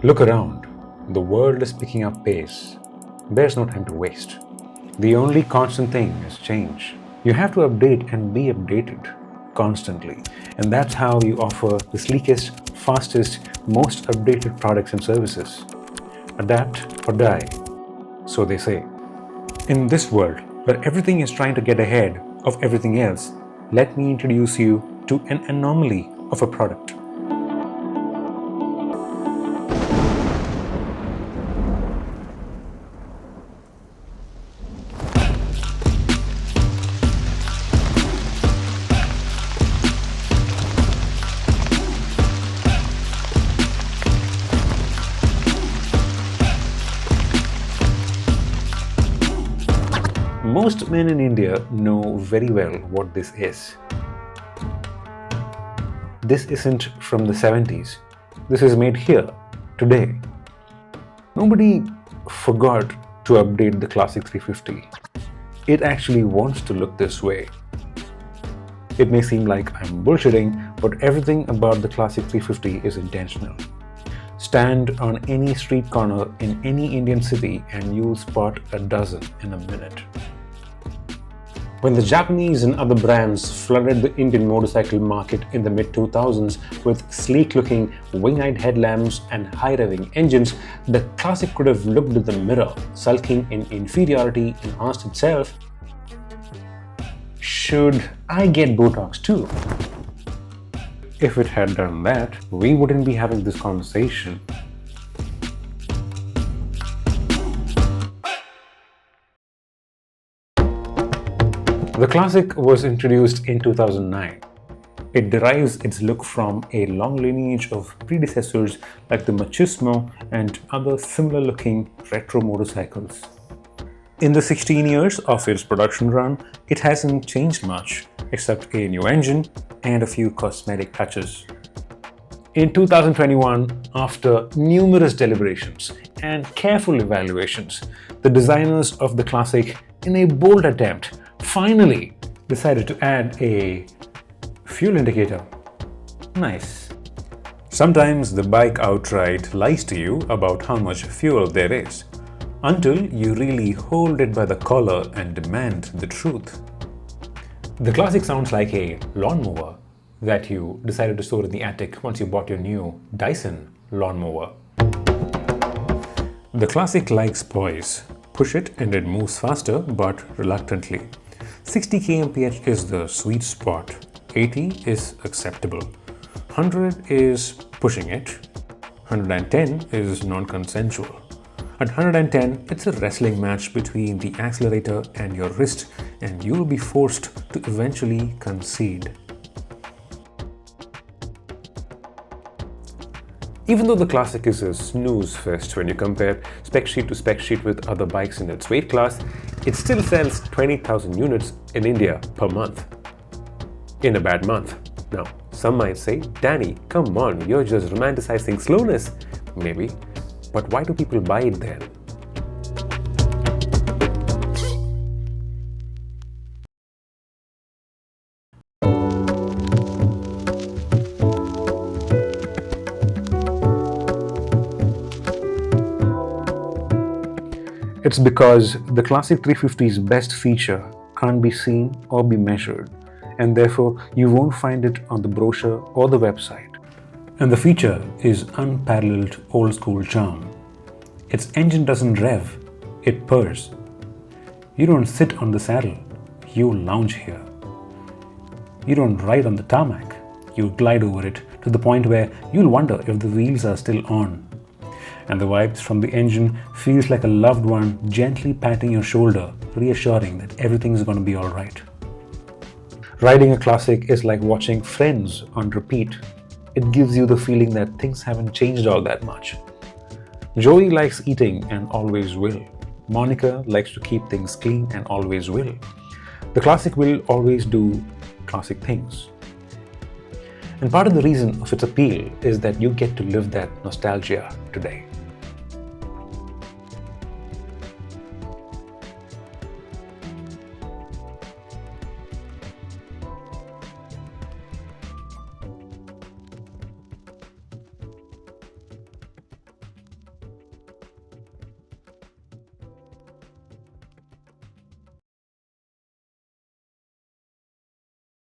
Look around. The world is picking up pace. There's no time to waste. The only constant thing is change. You have to update and be updated constantly. And that's how you offer the sleekest, fastest, most updated products and services. Adapt or die, so they say. In this world, where everything is trying to get ahead of everything else, let me introduce you to an anomaly of a product. Most men in India know very well what this is. This isn't from the 70s. This is made here, today. Nobody forgot to update the Classic 350. It actually wants to look this way. It may seem like I'm bullshitting, but everything about the Classic 350 is intentional. Stand on any street corner in any Indian city and you'll spot a dozen in a minute. When the Japanese and other brands flooded the Indian motorcycle market in the mid-2000s with sleek-looking wing-eyed headlamps and high-revving engines, the Classic could have looked in the mirror, sulking in inferiority, and asked itself, should I get Botox too? If it had done that, we wouldn't be having this conversation. The Classic was introduced in 2009. It derives its look from a long lineage of predecessors like the Machismo and other similar-looking retro motorcycles. In the 16 years of its production run, it hasn't changed much, except a new engine and a few cosmetic touches. In 2021, after numerous deliberations and careful evaluations, the designers of the Classic, in a bold attempt, finally decided to add a fuel indicator. Nice. Sometimes the bike outright lies to you about how much fuel there is, until you really hold it by the collar and demand the truth. The Classic sounds like a lawnmower that you decided to store in the attic once you bought your new Dyson lawnmower. The Classic likes poise. Push it and it moves faster, but reluctantly. 60 kmph is the sweet spot, 80 is acceptable, 100 is pushing it, 110 is non-consensual. At 110, it's a wrestling match between the accelerator and your wrist, and you'll be forced to eventually concede. Even though the Classic is a snooze fest when you compare spec sheet to spec sheet with other bikes in its weight class, it still sells 20,000 units in India per month. In a bad month. Now, some might say, Danny, come on, you're just romanticizing slowness. Maybe. But why do people buy it then? It's because the Classic 350's best feature can't be seen or be measured, and therefore you won't find it on the brochure or the website. And the feature is unparalleled old-school charm. Its engine doesn't rev, it purrs. You don't sit on the saddle, you lounge here. You don't ride on the tarmac, you glide over it to the point where you'll wonder if the wheels are still on. And the vibes from the engine feels like a loved one gently patting your shoulder, reassuring that everything's going to be alright. Riding a Classic is like watching Friends on repeat. It gives you the feeling that things haven't changed all that much. Joey likes eating and always will. Monica likes to keep things clean and always will. The Classic will always do Classic things. And part of the reason of its appeal is that you get to live that nostalgia today.